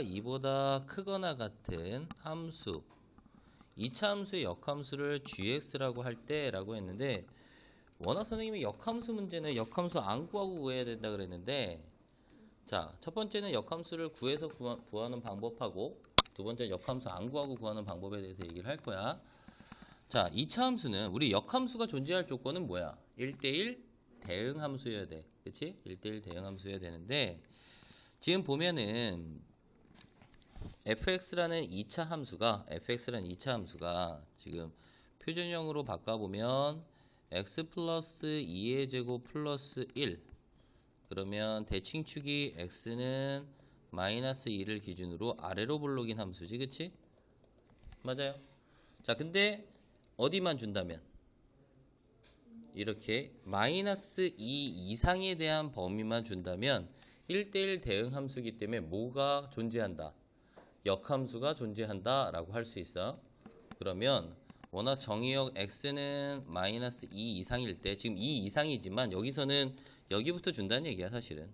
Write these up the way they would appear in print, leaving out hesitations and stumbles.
2보다 크거나 같은 함수 2차 함수의 역함수를 gx라고 할 때라고 했는데, 원학 선생님이 역함수 문제는 역함수 안 구하고 구해야 된다 그랬는데, 자, 첫 번째는 역함수를 구해서 구하는 방법하고, 두 번째는 역함수 안 구하고 구하는 방법에 대해서 얘기를 할 거야. 자, 2차 함수는 우리 역함수가 존재할 조건은 뭐야? 1대1 대응 함수여야 돼. 그치? 1대1 대응 함수여야 되는데, 지금 보면은 fx라는 2차 함수가 지금 표준형으로 바꿔보면 x 플러스 2의 제곱 플러스 1, 그러면 대칭축이 x는 마이너스 2를 기준으로 아래로 볼록인 함수지, 그치? 맞아요. 자, 근데 어디만 준다면 이렇게 마이너스 2 이상에 대한 범위만 준다면 1대1 대응 함수이기 때문에 뭐가 존재한다? 역함수가 존재한다 라고 할 수 있어. 그러면 워낙 정의역 x는 마이너스 2 이상일 때, 지금 2 이상이지만 여기서는 여기부터 준다는 얘기야. 사실은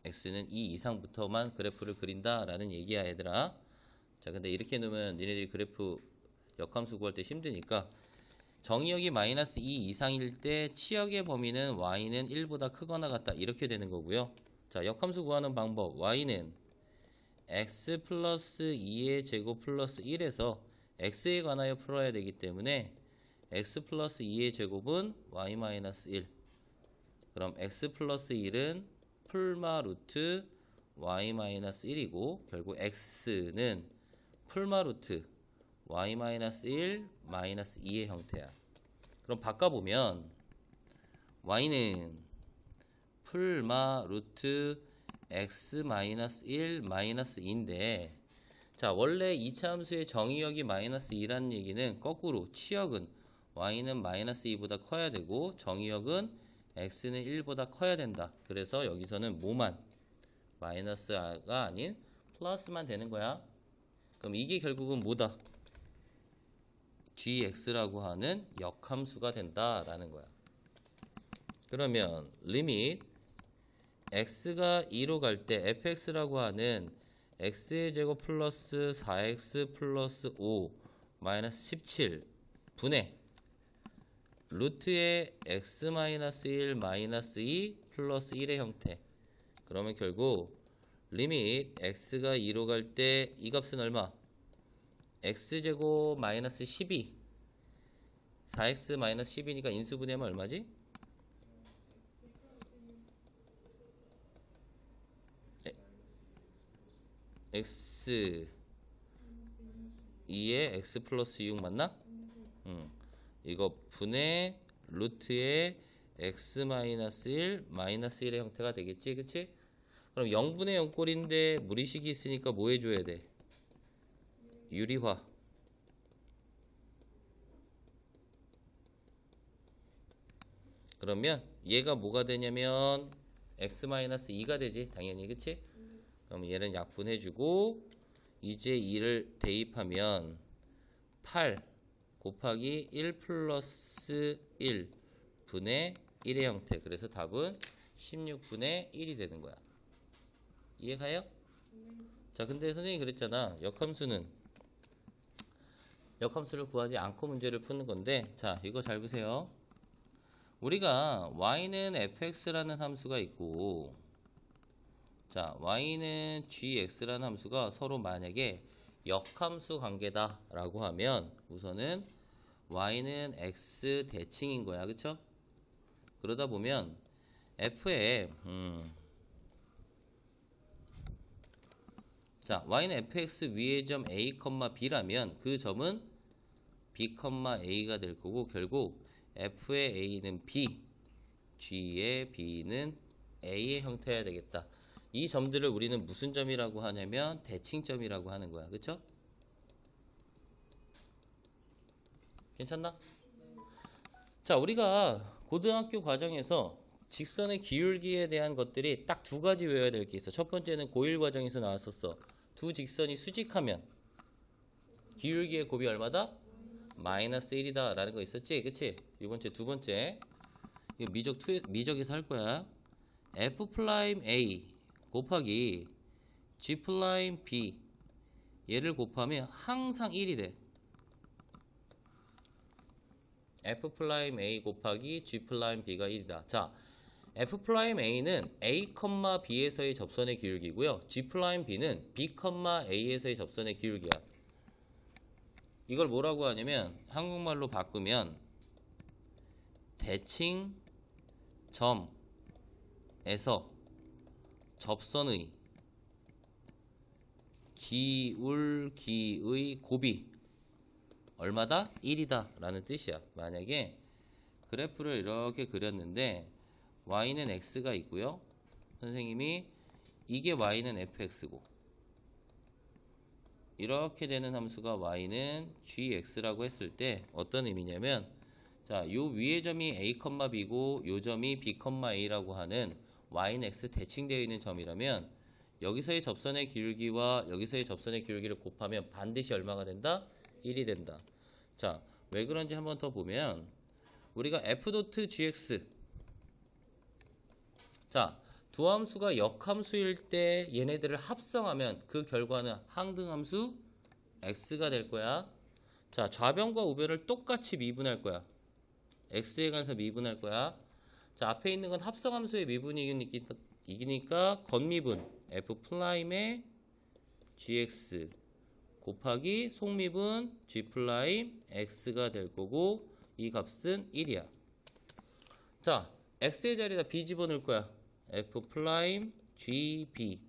x는 2 이상부터만 그래프를 그린다 라는 얘기야, 얘들아. 자, 근데 이렇게 놓으면 니네들이 그래프 역함수 구할 때 힘드니까, 정의역이 마이너스 2 이상일 때 치역의 범위는 y는 1보다 크거나 같다, 이렇게 되는 거고요. 자, 역함수 구하는 방법, y는 x 플러스 2의 제곱 플러스 1에서 x에 관하여 풀어야 되기 때문에 x 플러스 2의 제곱은 y 마이너스 1, 그럼 x 플러스 1은 풀마 루트 y 마이너스 1이고, 결국 x는 풀마 루트 y 마이너스 1 마이너스 2의 형태야. 그럼 바꿔보면 y는 풀마 루트 x 마이너스 1 마이너스 2인데, 자, 원래 2차 함수의 정의역이 마이너스 2라는 얘기는 거꾸로 치역은 y는 마이너스 2보다 커야 되고 정의역은 x는 1보다 커야 된다. 그래서 여기서는 뭐만? 마이너스가 아닌 플러스만 되는 거야. 그럼 이게 결국은 뭐다? gx라고 하는 역함수가 된다라는 거야. 그러면 리밋 x가 2로 갈 때 fx라고 하는 x의 제곱 플러스 4x 플러스 5 마이너스 17 분의 루트의 x 마이너스 1 마이너스 2 플러스 1의 형태. 그러면 결국 리밋 x가 2로 갈 때 이 값은 얼마? x제곱 마이너스 12, 4x 마이너스 10이니까 인수분해하면 얼마지? x 2에 x 플러스 6 맞나? 이거 분의 루트의 x 마이너스 1 마이너스 1의 형태가 되겠지, 그치? 그럼 0분의 0꼴인데 무리식이 있으니까 뭐 해줘야 돼? 유리화. 그러면 얘가 뭐가 되냐면 x 마이너스 2가 되지, 당연히, 그치? 그럼 얘는 약분해주고, 이제 2를 대입하면 8 곱하기 1 플러스 1 분의 1의 형태. 그래서 답은 16분의 1이 되는 거야. 이해가요? 자, 근데 선생님이 그랬잖아. 역함수를 구하지 않고 문제를 푸는 건데, 자, 이거 잘 보세요. 우리가 y는 fx라는 함수가 있고, 자, y는 gx라는 함수가 서로 만약에 역함수 관계다 라고 하면 우선은 y는 x 대칭인 거야, 그쵸? 그러다 보면 f에 자, y는 fx 위의 점 a, b라면 그 점은 b, a가 될 거고, 결국 f의 a는 b, g의 b는 a의 형태여야 되겠다. 이 점들을 우리는 무슨 점이라고 하냐면 대칭점이라고 하는 거야. 그쵸? 괜찮나? 자, 우리가 고등학교 과정에서 직선의 기울기에 대한 것들이 딱 두 가지 외워야 될 게 있어. 첫 번째는 고1 과정에서 나왔었어. 두 직선이 수직하면 기울기의 곱이 얼마다? 마이너스 1이다 라는 거 있었지, 그치? 두 번째 이거 미적에서 할 거야. f 프라임 a 곱하기 G 플라임 B 얘를 곱하면 항상 1이 돼. F 플라임 A 곱하기 G 플라임 B가 1이다. 자, F 플라임 A는 A, B에서의 접선의 기울기고요. G 플라임 B는 B, A에서의 접선의 기울기야. 이걸 뭐라고 하냐면 한국말로 바꾸면 대칭 점에서 접선의 기울기의 곱이 얼마다? 1이다 라는 뜻이야. 만약에 그래프를 이렇게 그렸는데 y는 x가 있고요. 선생님이 이게 y는 fx고 이렇게 되는 함수가 y는 gx라고 했을 때 어떤 의미냐면 자, 요 위의 점이 a, b고 요 점이 b, a라고 하는 y는 x 대칭되어 있는 점이라면 여기서의 접선의 기울기와 여기서의 접선의 기울기를 곱하면 반드시 얼마가 된다? 1이 된다. 자, 왜 그런지 한번 더 보면 우리가 f.gx 자, 두 함수가 역함수일 때 얘네들을 합성하면 그 결과는 항등함수 x가 될 거야. 자, 좌변과 우변을 똑같이 미분할 거야. x에 관해서 미분할 거야. 자, 앞에 있는 건 합성함수의 미분이니까 건미분 f 플라임의 gx 곱하기 속미분 g 플라임 x가 될 거고 이 값은 1이야. 자, x의 자리에다 b 집어넣을 거야. f 플라임 gb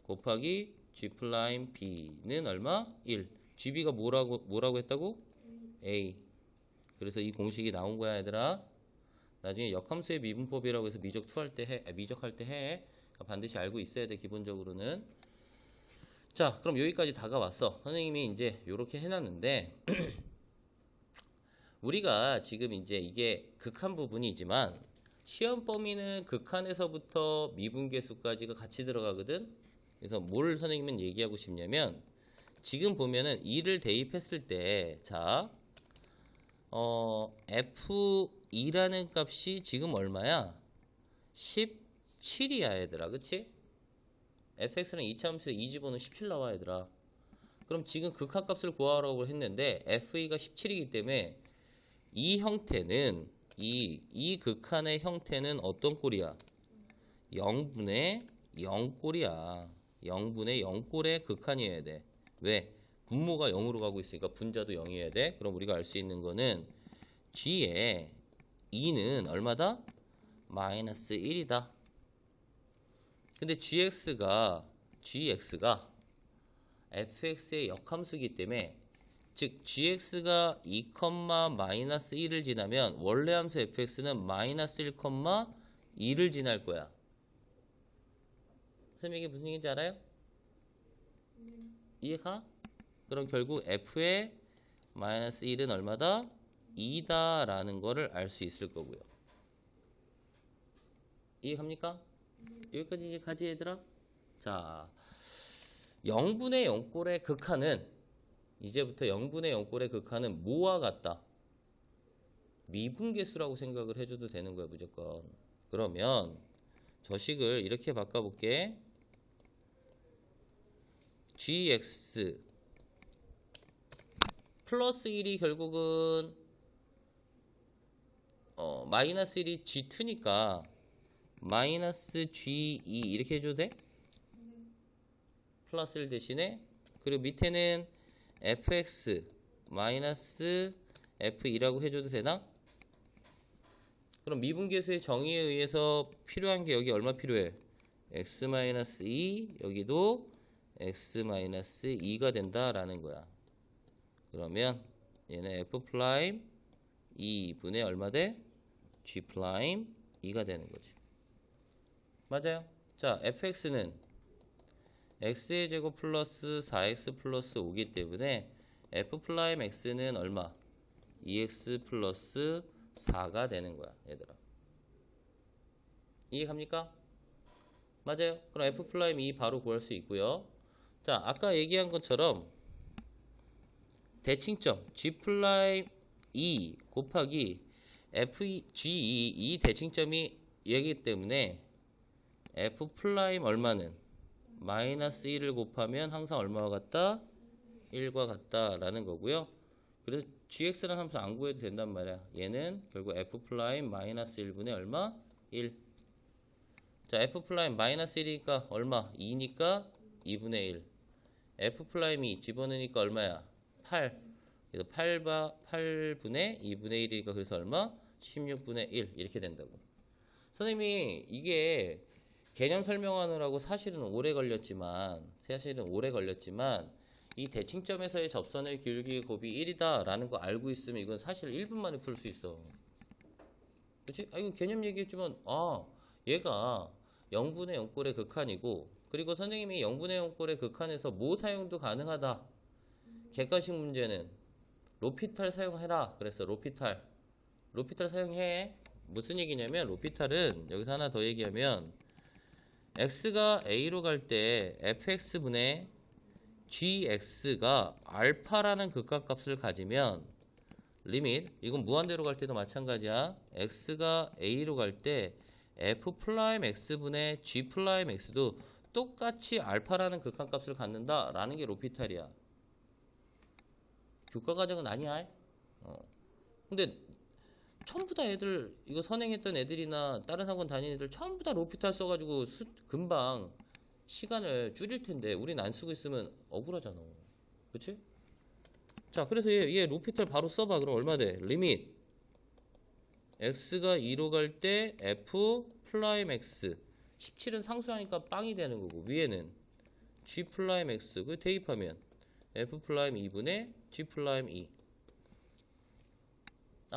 곱하기 g 플라임 b는 얼마? 1. gb가 뭐라고 했다고? a. 그래서 이 공식이 나온 거야, 얘들아. 나중에 역함수의 미분법이라고 해서 미적할 때 해. 반드시 알고 있어야 돼, 기본적으로는. 자, 그럼 여기까지 다가왔어. 선생님이 이제 이렇게 해놨는데 우리가 지금 이제 이게 극한 부분이지만 시험 범위는 극한에서부터 미분계수까지가 같이 들어가거든. 그래서 뭘 선생님은 얘기하고 싶냐면 지금 보면은 2를 대입했을 때 자, f2라는 값이 지금 얼마야? 17이야, 얘들아. 그치? fx는 2차 함수에 2 집어넣으면 17 나와, 얘들아. 그럼 지금 극한값을 구하라고 했는데 f가 17이기 때문에 이 형태는 이 극한의 형태는 어떤 꼴이야? 0분의 0꼴이야. 0분의 0꼴의 극한이어야 돼. 왜? 분모가 0으로 가고 있으니까 분자도 0이어야 돼. 그럼 우리가 알 수 있는 거는 g의 2는 얼마다? 마이너스 1이다. 근데 gx가 fx의 역함수이기 때문에 즉 gx가 2, 마이너스 1을 지나면 원래 함수 fx는 마이너스 1, 2를 지날 거야. 선생님 이게 무슨 얘기인지 알아요? 이해가? 그럼 결국 f의 마이너스 1은 얼마다? 2다 라는 거를 알 수 있을 거고요. 이해갑니까? 여기까지 이제 가지, 얘들아? 자, 0분의 0꼴의 극한은 이제부터 0분의 0꼴의 극한은 뭐와 같다? 미분계수라고 생각을 해줘도 되는 거야, 무조건. 그러면 저 식을 이렇게 바꿔볼게. gx 플러스 1이 결국은 마이너스 1이 g2니까 마이너스 g2 이렇게 해줘도 돼? 플러스 1 대신에 그리고 밑에는 fx 마이너스 f2라고 해줘도 되나? 그럼 미분계수의 정의에 의해서 필요한 게 여기 얼마 필요해? x-2 여기도 x-2가 된다라는 거야. 그러면 얘는 f 플라임 2분의 얼마 돼? g 플라임 2가 되는 거지. 맞아요? 자, fx는 x의 제곱 플러스 4x 플러스 5기 때문에 f 플라임 x는 얼마? 2x 플러스 4가 되는 거야, 얘들아. 이해갑니까? 맞아요? 그럼 f 플라임 2 바로 구할 수 있고요. 자, 아까 얘기한 것처럼 대칭점 g 플라임 2 곱하기 f(g2) 이 대칭점이 얘기 때문에 f 플라임 얼마는? 마이너스 1을 곱하면 항상 얼마와 같다? 1과 같다라는 거고요. 그래서 gx라는 함수 안 구해도 된단 말이야. 얘는 결국 f 프라임 마이너스 1분의 얼마? 1. 자, f 프라임 마이너스 1이니까 얼마? 2니까 2분의 1. f 프라임이 집어넣으니까 얼마야? 8. 그래서 8분의 2분의 1이니까 그래서 얼마? 16분의 1 이렇게 된다고. 선생님이 이게 개념 설명하느라고 사실은 오래 걸렸지만 이 대칭점에서의 접선의 기울기 곱이 1이다 라는 거 알고 있으면 이건 사실 1분 만에 풀 수 있어. 그치? 이거 개념 얘기했지만 얘가 0분의 0꼴의 극한이고, 그리고 선생님이 0분의 0꼴의 극한에서 뭐 사용도 가능하다. 객관식 문제는 로피탈 사용해라. 그래서 로피탈 사용해. 무슨 얘기냐면 로피탈은 여기서 하나 더 얘기하면 x가 a로 갈 때 fx분의 gx가 알파라는 극한값을 가지면 리밋, 이건 무한대로 갈 때도 마찬가지야. x가 a로 갈 때 f 프라임 x분의 g 프라임 x도 똑같이 알파라는 극한값을 갖는다 라는 게 로피탈이야. 교과 과정은 아니야. 근데 전부 다 애들, 이거 선행했던 애들이나 다른 학원 다니는 애들 전부 다 로피탈 써가지고 금방 시간을 줄일 텐데 우린 안 쓰고 있으면 억울하잖아. 그치? 자, 그래서 얘 로피탈 바로 써봐. 그럼 얼마 돼? 리밋 x가 2로 갈 때 f 프라임 x 17은 상수하니까 빵이 되는 거고, 위에는 g 프라임 x 그 대입하면 f 프라임 2분의 g 프라임 2.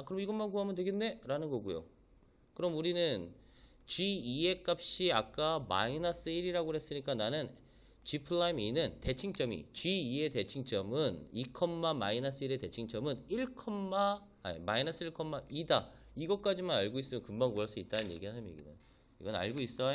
그럼 이것만 구하면 되겠네? 라는 거고요. 그럼 우리는 G2의 값이 아까 마이너스 1이라고 그랬으니까 나는 G 플라임 2는 대칭점이 G2의 대칭점은 2, 마이너스 1의 대칭점은 마이너스 1,2다. 이것까지만 알고 있으면 금방 구할 수 있다는 얘기하는 얘기는. 이건 알고 있어?